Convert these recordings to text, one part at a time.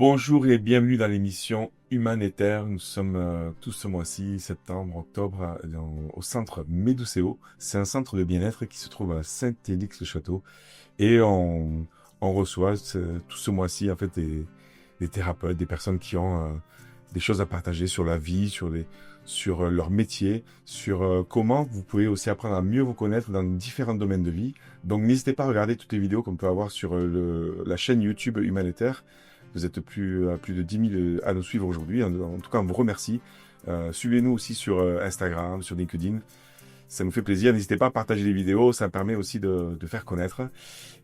Bonjour et bienvenue dans l'émission Humanitaire. Nous sommes tous ce mois-ci, septembre, octobre, au centre Médoucéo. C'est un centre de bien-être qui se trouve à Saint-Élix-le-Château. Et on reçoit tout ce mois-ci en fait des thérapeutes, des personnes qui ont des choses à partager sur la vie, sur leur métier, sur comment vous pouvez aussi apprendre à mieux vous connaître dans différents domaines de vie. Donc n'hésitez pas à regarder toutes les vidéos qu'on peut avoir sur la chaîne YouTube Humanitaire. Vous êtes plus de 10 000 à nous suivre aujourd'hui. En tout cas, on vous remercie. Suivez-nous aussi sur Instagram, sur LinkedIn. Ça nous fait plaisir. N'hésitez pas à partager les vidéos. Ça permet aussi de faire connaître.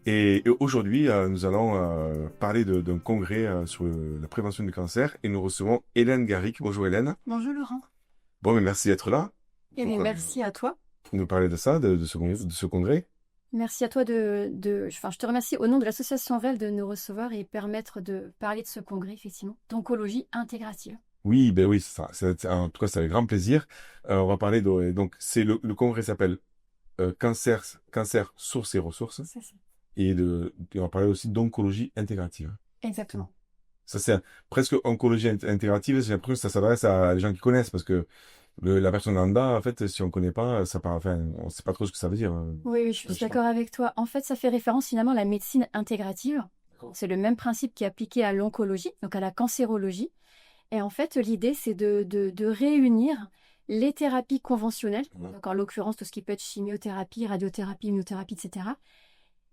Et aujourd'hui, nous allons parler d'un congrès sur la prévention du cancer. Et nous recevons Hélène Garrick. Bonjour Hélène. Bonjour Laurent. Bon, mais merci d'être là. Eh bien, merci à toi. Pour nous parler de ça, de ce congrès. Merci à toi je te remercie au nom de l'association REL de nous recevoir et permettre de parler de ce congrès, effectivement, d'oncologie intégrative. Oui, ben oui, c'est ça. En tout cas, c'est avec grand plaisir. On va parler donc, le congrès s'appelle cancer, sources et ressources. C'est ça. Et on va parler aussi d'oncologie intégrative. Exactement. Ça, c'est presque oncologie intégrative. J'ai l'impression que ça s'adresse à des gens qui connaissent parce que la personne lambda, en fait, si on connaît pas, on sait pas trop ce que ça veut dire. Oui, je suis d'accord avec toi. En fait, ça fait référence finalement à la médecine intégrative. C'est le même principe qui est appliqué à l'oncologie, donc à la cancérologie. Et en fait, l'idée, c'est de réunir les thérapies conventionnelles, donc en l'occurrence tout ce qui peut être chimiothérapie, radiothérapie, immunothérapie, etc.,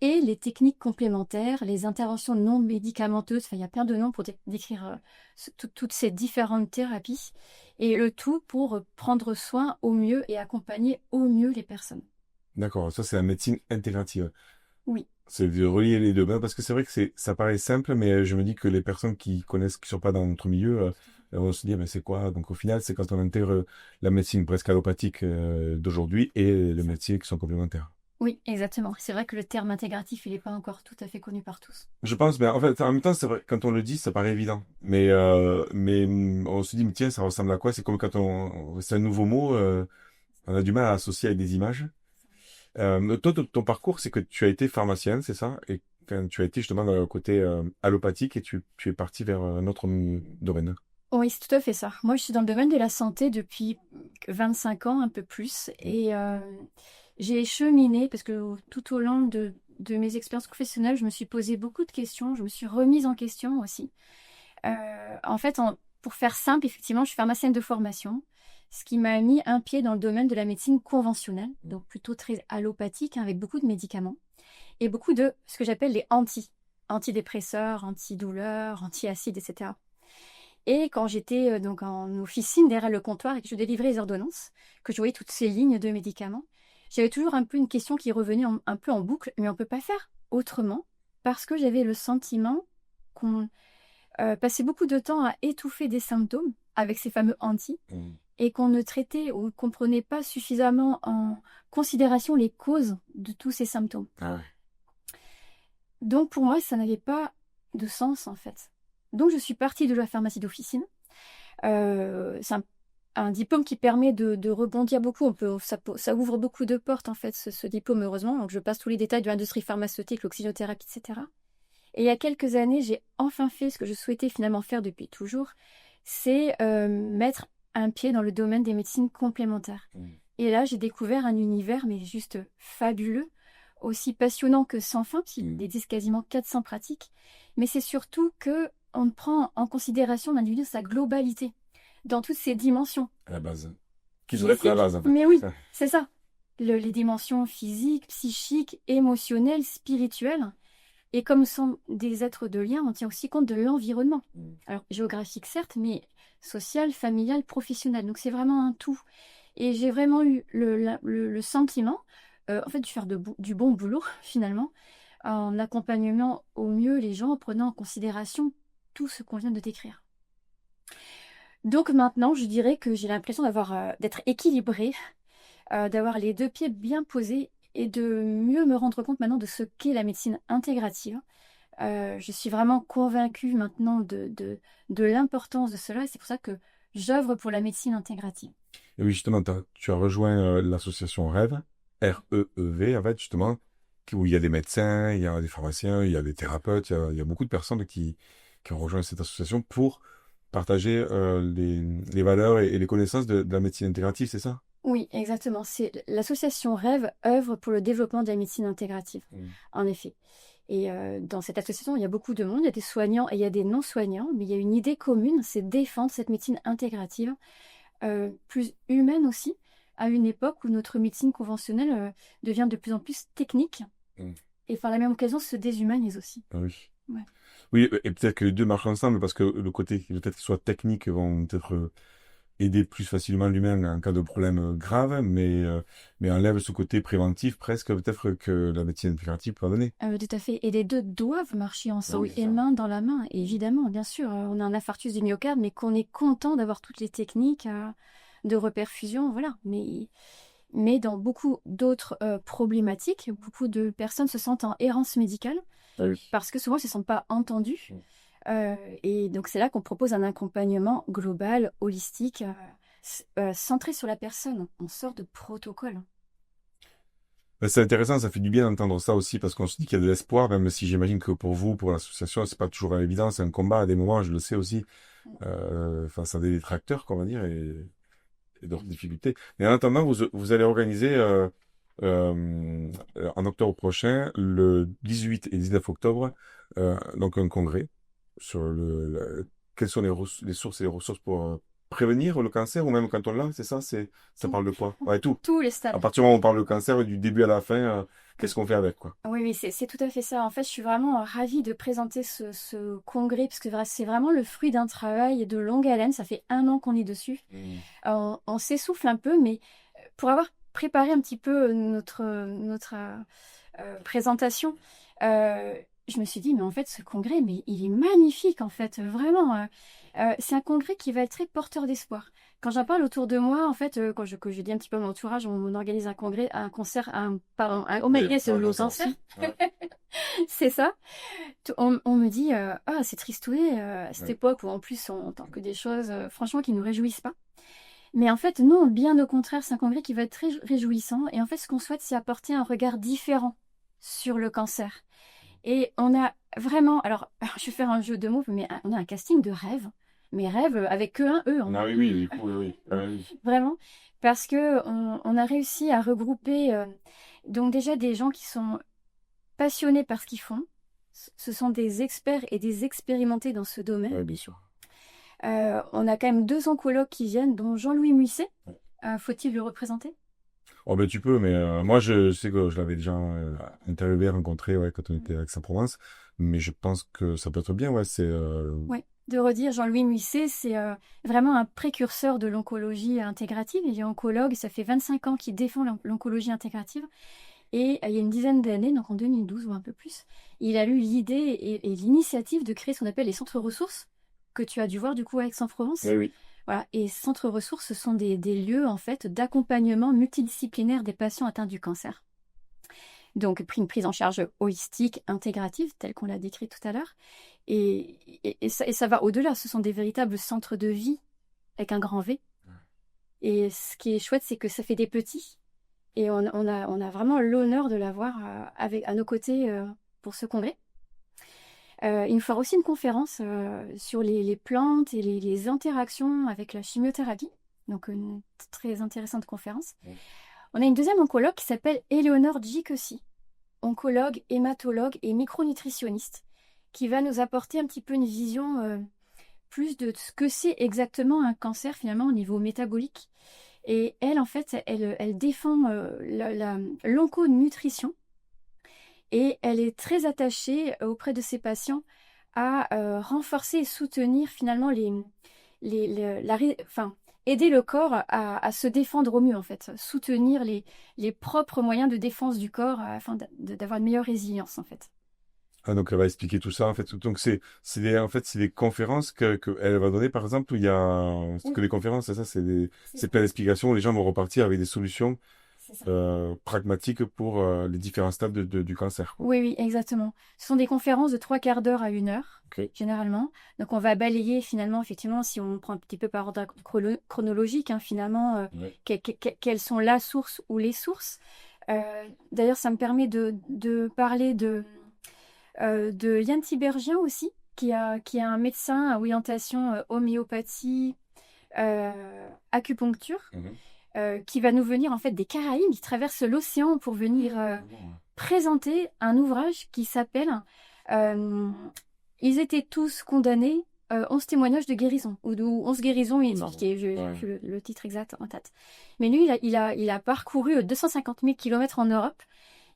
et les techniques complémentaires, les interventions non médicamenteuses, enfin il y a plein de noms pour décrire toutes ces différentes thérapies, et le tout pour prendre soin au mieux et accompagner au mieux les personnes. D'accord, ça c'est la médecine intégrative. Oui. C'est de relier les deux. Parce que c'est vrai que ça paraît simple, mais je me dis que les personnes qui connaissent, qui sont pas dans notre milieu, elles vont se dire, mais c'est quoi? Donc au final, c'est quand on intègre la médecine presque allopathique d'aujourd'hui et les médecins qui sont complémentaires. Oui, exactement. C'est vrai que le terme intégratif, il n'est pas encore tout à fait connu par tous. Je pense, mais en fait, en même temps, c'est vrai, quand on le dit, ça paraît évident. Mais on se dit, mais tiens, ça ressemble à quoi? C'est comme quand c'est un nouveau mot, on a du mal à associer avec des images. Toi, ton parcours, c'est que tu as été pharmacienne, c'est ça? Et quand tu as été justement dans le côté allopathique et tu es parti vers un autre domaine. Oui, c'est tout à fait ça. Moi, je suis dans le domaine de la santé depuis 25 ans, un peu plus. Et j'ai cheminé, parce que tout au long de mes expériences professionnelles, je me suis posé beaucoup de questions. Je me suis remise en question aussi. En fait, pour faire simple, effectivement, je suis pharmacienne de formation, ce qui m'a mis un pied dans le domaine de la médecine conventionnelle, donc plutôt très allopathique, hein, avec beaucoup de médicaments et beaucoup de ce que j'appelle les antidépresseurs, antidouleurs, antiacides, etc. Et quand j'étais donc en officine derrière le comptoir et que je délivrais les ordonnances, que je voyais toutes ces lignes de médicaments, j'avais toujours un peu une question qui revenait un peu en boucle, mais on ne peut pas faire autrement parce que j'avais le sentiment qu'on passait beaucoup de temps à étouffer des symptômes avec ces fameux et qu'on ne traitait ou qu'on ne prenait pas suffisamment en considération les causes de tous ces symptômes. Ah ouais. Donc pour moi, ça n'avait pas de sens en fait. Donc je suis partie de la pharmacie d'officine. C'est un diplôme qui permet de rebondir beaucoup. Ça ouvre beaucoup de portes en fait, ce diplôme, heureusement. Donc je passe tous les détails de l'industrie pharmaceutique, l'oxygénothérapie, etc. Et il y a quelques années, j'ai enfin fait ce que je souhaitais finalement faire depuis toujours, c'est mettre un pied dans le domaine des médecines complémentaires. Et là, j'ai découvert un univers, mais juste fabuleux, aussi passionnant que sans fin, puisqu'il existe quasiment 400 pratiques. Mais c'est surtout que on prend en considération l'individu sa globalité, dans toutes ses dimensions. À la base. Qui devrait être la base, en fait. Mais oui, c'est ça. Les dimensions physiques, psychiques, émotionnelles, spirituelles. Et comme nous sommes des êtres de lien, on tient aussi compte de l'environnement. Alors, géographique certes, mais social, familial, professionnel. Donc, c'est vraiment un tout. Et j'ai vraiment eu le sentiment, en fait, de faire du bon boulot, finalement, en accompagnement au mieux les gens, en prenant en considération tout ce qu'on vient de décrire. Donc maintenant, je dirais que j'ai l'impression d'être équilibrée, d'avoir les deux pieds bien posés et de mieux me rendre compte maintenant de ce qu'est la médecine intégrative. Je suis vraiment convaincue maintenant de l'importance de cela et c'est pour ça que j'œuvre pour la médecine intégrative. Et oui, justement, tu as rejoint l'association REV, R-E-E-V, en fait, justement, où il y a des médecins, il y a des pharmaciens, il y a des thérapeutes, il y a beaucoup de personnes qui qui ont rejoint cette association pour partager les valeurs et les connaissances de la médecine intégrative, c'est ça? Oui, exactement. C'est l'association Rêve œuvre pour le développement de la médecine intégrative, en effet. Et dans cette association, il y a beaucoup de monde, il y a des soignants et il y a des non-soignants, mais il y a une idée commune, c'est défendre cette médecine intégrative, plus humaine aussi, à une époque où notre médecine conventionnelle devient de plus en plus technique, et par la même occasion se déshumanise aussi. Ah oui. Ouais. Oui, et peut-être que les deux marchent ensemble parce que le fait qu'il soit technique vont peut-être aider plus facilement l'humain en cas de problème grave, mais enlève ce côté préventif presque peut-être que la médecine intégrative peut donner. Tout à fait. Et les deux doivent marcher ensemble, Oui, c'est et ça. main dans la main. Et évidemment, bien sûr, on a un infarctus du myocarde, mais qu'on est content d'avoir toutes les techniques de reperfusion, voilà. Mais dans beaucoup d'autres problématiques, beaucoup de personnes se sentent en errance médicale parce que souvent, elles ne se sentent pas entendues. Et donc, c'est là qu'on propose un accompagnement global, holistique, centré sur la personne. On sort de protocole. Ben, c'est intéressant, ça fait du bien d'entendre ça aussi parce qu'on se dit qu'il y a de l'espoir, même si j'imagine que pour vous, pour l'association, c'est pas toujours évident, c'est un combat à des moments, je le sais aussi, face à des détracteurs, qu'on va dire, et d'autres difficultés. Et en attendant, vous allez organiser en octobre prochain, le 18 et 19 octobre, donc un congrès sur quelles sont les sources et les ressources pour prévenir le cancer ou même quand on l'a, c'est ça, ça Tout. parle de quoi? Ouais, tout. Tous les À stades. partir du moment où on parle de cancer, du début à la fin, qu'est-ce qu'on fait avec, quoi? Oui, oui, c'est tout à fait ça. En fait, je suis vraiment ravie de présenter ce congrès, parce que c'est vraiment le fruit d'un travail de longue haleine. Ça fait 1 an qu'on est dessus. On s'essouffle un peu, mais pour avoir préparé un petit peu notre présentation, je me suis dit, mais en fait, ce congrès, mais il est magnifique, en fait, vraiment. C'est un congrès qui va être très porteur d'espoir. Quand j'en parle autour de moi, en fait, que je dis un petit peu à mon entourage, on organise un congrès, un concert, oh my god, c'est le cancer. C'est ça. On me dit, ah, c'est tristouné à cette époque où en plus on entend que des choses, franchement, qui nous réjouissent pas. Mais en fait, non, bien au contraire, c'est un congrès qui va être très réjouissant. Et en fait, ce qu'on souhaite, c'est apporter un regard différent sur le cancer. Et on a vraiment, alors, je vais faire un jeu de mots, mais on a un casting de rêve. Mais rêve avec que un E. Ah oui, oui, du coup, oui. Oui. Vraiment, parce que on a réussi à regrouper donc déjà des gens qui sont passionnés par ce qu'ils font. Ce sont des experts et des expérimentés dans ce domaine. Oui, bien sûr. On a quand même 2 oncologues qui viennent, dont Jean-Louis Musset. Faut-il le représenter? Oh ben tu peux, mais moi je sais que je l'avais déjà interviewé, rencontré, ouais, quand on était à Aix-en-Provence, mais je pense que ça peut être bien, ouais, Ouais. De redire, Jean-Louis Musset, c'est vraiment un précurseur de l'oncologie intégrative. Il est oncologue, ça fait 25 ans qu'il défend l'oncologie intégrative. Et il y a une dizaine d'années, donc en 2012 ou un peu plus, il a eu l'idée et l'initiative de créer ce qu'on appelle les centres ressources, que tu as dû voir du coup à Aix-en-Provence. Oui, oui. Voilà. Et centres ressources, ce sont des lieux en fait d'accompagnement multidisciplinaire des patients atteints du cancer. Donc une prise en charge holistique, intégrative, telle qu'on l'a décrit tout à l'heure. Et ça va au-delà, ce sont des véritables centres de vie avec un grand V. Et ce qui est chouette, c'est que ça fait des petits. Et on a vraiment l'honneur de l'avoir à nos côtés pour ce congrès. Il nous fera aussi une conférence sur les plantes et les interactions avec la chimiothérapie. Donc une très intéressante conférence. On a une deuxième oncologue qui s'appelle Éléonore Djikossi, oncologue, hématologue et micronutritionniste, qui va nous apporter un petit peu une vision plus de ce que c'est exactement un cancer finalement au niveau métabolique. Et elle, en fait, elle défend l'onconutrition et elle est très attachée auprès de ses patients à renforcer et soutenir finalement aider le corps à se défendre au mieux, en fait. Soutenir les propres moyens de défense du corps afin d'avoir une meilleure résilience, en fait. Ah, donc elle va expliquer tout ça, en fait. Donc c'est des conférences qu'elle va donner, par exemple, où il y a, c'est que des conférences, c'est ça, c'est plein d'explications où les gens vont repartir avec des solutions pragmatiques pour les différents stades du cancer, quoi. Oui, oui, exactement. Ce sont des conférences de 3/4 d'heure à 1 heure, généralement. Donc, on va balayer finalement, effectivement, si on prend un petit peu par ordre chronologique, hein, finalement, quelles sont la source ou les sources. D'ailleurs, ça me permet de parler de Yann Tiberghien aussi, qui est un médecin à orientation homéopathie, acupuncture, qui va nous venir en fait des Caraïbes, qui traverse l'océan pour venir présenter un ouvrage qui s'appelle Ils étaient tous condamnés, 11 témoignages de guérison, ou 11 guérisons expliquées, le titre exact en tête. Mais lui, il a parcouru 250 000 kilomètres en Europe,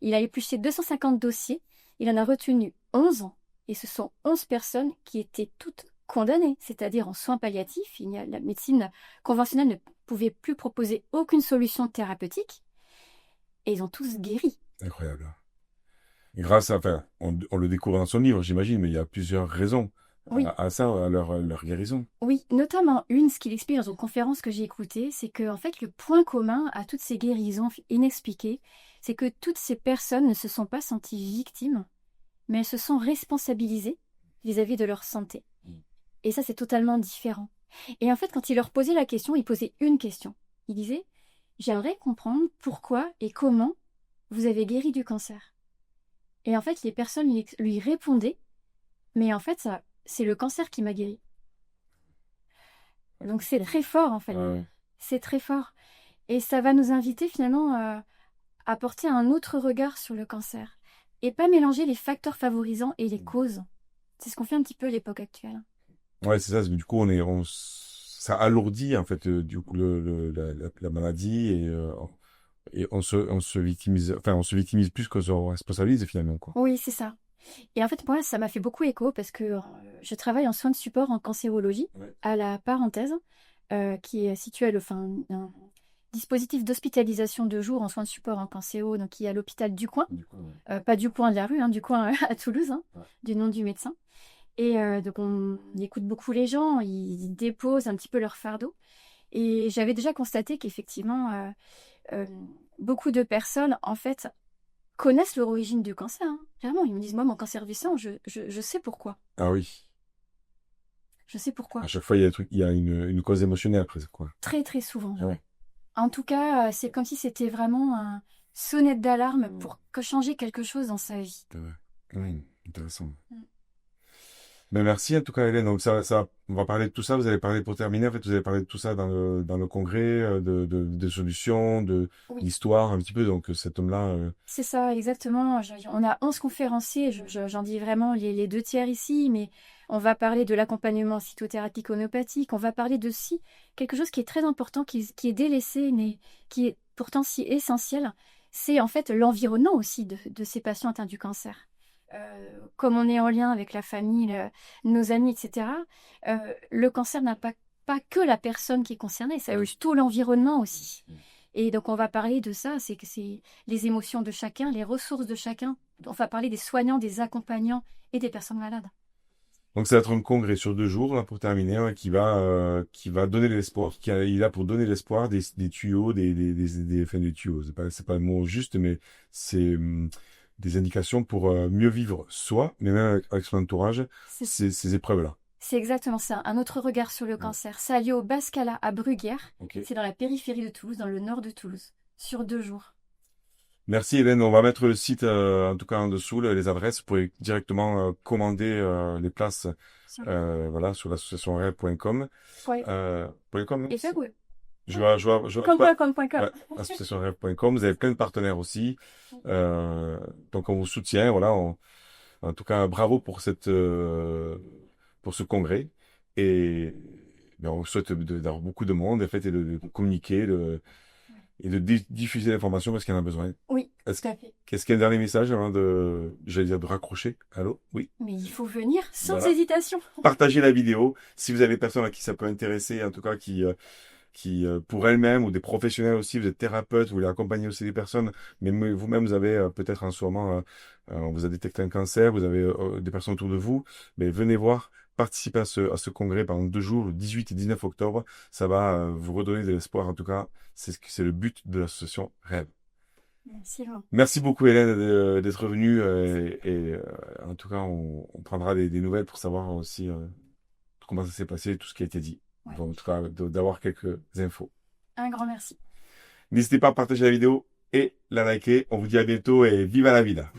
il a épluché 250 dossiers, il en a retenu 11, et ce sont 11 personnes qui étaient toutes condamnées, c'est-à-dire en soins palliatifs. La médecine conventionnelle ne pouvait plus proposer aucune solution thérapeutique, et ils ont tous guéri. Incroyable. Et grâce à, enfin, on le découvre dans son livre, j'imagine, mais il y a plusieurs raisons à ça, à leur guérison. Oui, notamment ce qu'il explique dans une conférence que j'ai écoutée, c'est que en fait, le point commun à toutes ces guérisons inexpliquées, c'est que toutes ces personnes ne se sont pas senties victimes, mais elles se sont responsabilisées vis-à-vis de leur santé. Et ça, c'est totalement différent. Et en fait, quand il leur posait la question, il posait une question. Il disait, j'aimerais comprendre pourquoi et comment vous avez guéri du cancer. Et en fait, les personnes lui répondaient, mais en fait, c'est le cancer qui m'a guéri. Donc c'est très fort, en fait. C'est très fort. Et ça va nous inviter finalement à porter un autre regard sur le cancer. Et pas mélanger les facteurs favorisants et les causes. C'est ce qu'on fait un petit peu à l'époque actuelle. Ouais, c'est ça. Du coup, ça alourdit, en fait, du coup, la maladie et on se victimise, enfin, on se victimise plus qu'on se responsabilise finalement, quoi. Oui, c'est ça. Et en fait, moi, ça m'a fait beaucoup écho parce que je travaille en soins de support en cancérologie, à la parenthèse, qui est située un dispositif d'hospitalisation de jour en soins de support en cancéro, donc qui est à l'hôpital du coin, pas du coin de la rue, du coin à Toulouse, du nom du médecin. Et donc on écoute beaucoup les gens, ils déposent un petit peu leur fardeau. Et j'avais déjà constaté qu'effectivement, beaucoup de personnes, en fait, connaissent l'origine du cancer. Clairement, ils me disent, moi, mon cancer du sein, je sais pourquoi. Ah oui. Je sais pourquoi. À chaque fois, il y a une cause émotionnelle, presque, quoi. Très, très souvent. Ouais. En tout cas, c'est comme si c'était vraiment un sonnette d'alarme pour changer quelque chose dans sa vie. Oui, intéressant. Mais merci en tout cas, Hélène. Donc on va parler de tout ça. Vous allez parler pour terminer. En fait, vous allez parler de tout ça dans le congrès, de solutions, d'histoire un petit peu. Donc cet homme-là. C'est ça, exactement. On a 11 conférenciers. J'en dis vraiment les 2 tiers ici, mais on va parler de l'accompagnement cytothérapique homéopathique. On va parler de quelque chose qui est très important, qui est délaissé, mais qui est pourtant si essentiel. C'est en fait l'environnement aussi de ces patients atteints du cancer. Comme on est en lien avec la famille, nos amis, etc., le cancer n'a pas que la personne qui est concernée, ça a tout l'environnement aussi. Et donc on va parler de ça, c'est les émotions de chacun, les ressources de chacun. On va parler des soignants, des accompagnants et des personnes malades. Donc ça va être un congrès sur 2 jours là, pour terminer, qui va donner l'espoir, il est là pour donner l'espoir, des tuyaux, des tuyaux. C'est pas le mot juste, mais c'est des indications pour mieux vivre soi, mais même avec son entourage, ces épreuves-là. C'est exactement ça, un autre regard sur le cancer. Ça a lieu au Bascala à Bruguière. C'est dans la périphérie de Toulouse, dans le nord de Toulouse, sur 2 jours. Merci Hélène, on va mettre le site en tout cas en dessous, les adresses, vous pouvez directement commander les places voilà, sur l'associationrêve.com. .com. Et ça, oui. Com.com. Associationrêve.com. Vous avez plein de partenaires aussi. Donc on vous soutient. Voilà. En tout cas, bravo pour pour ce congrès. Et on vous souhaite d'avoir beaucoup de monde en fait, et de communiquer, et de diffuser l'information parce qu'il y en a besoin. Oui, tout à fait. Est-ce qu'il y a un dernier message avant de raccrocher? Allô? Oui. Mais il faut venir sans hésitation. Partagez la vidéo. Si vous avez des personnes à qui ça peut intéresser, en tout cas qui pour elles-mêmes ou des professionnels aussi, vous êtes thérapeute, vous voulez accompagner aussi des personnes, mais vous-même vous avez peut-être en ce moment, on vous a détecté un cancer, vous avez des personnes autour de vous, mais venez voir, participez à ce congrès pendant 2 jours, le 18 et 19 octobre, ça va vous redonner de l'espoir, en tout cas, c'est le but de l'association Rêve. Merci beaucoup Hélène d'être venue et en tout cas on prendra des nouvelles pour savoir aussi comment ça s'est passé, tout ce qui a été dit. En tout cas, d'avoir quelques infos. Un grand merci. N'hésitez pas à partager la vidéo et la liker. On vous dit à bientôt et viva la vida.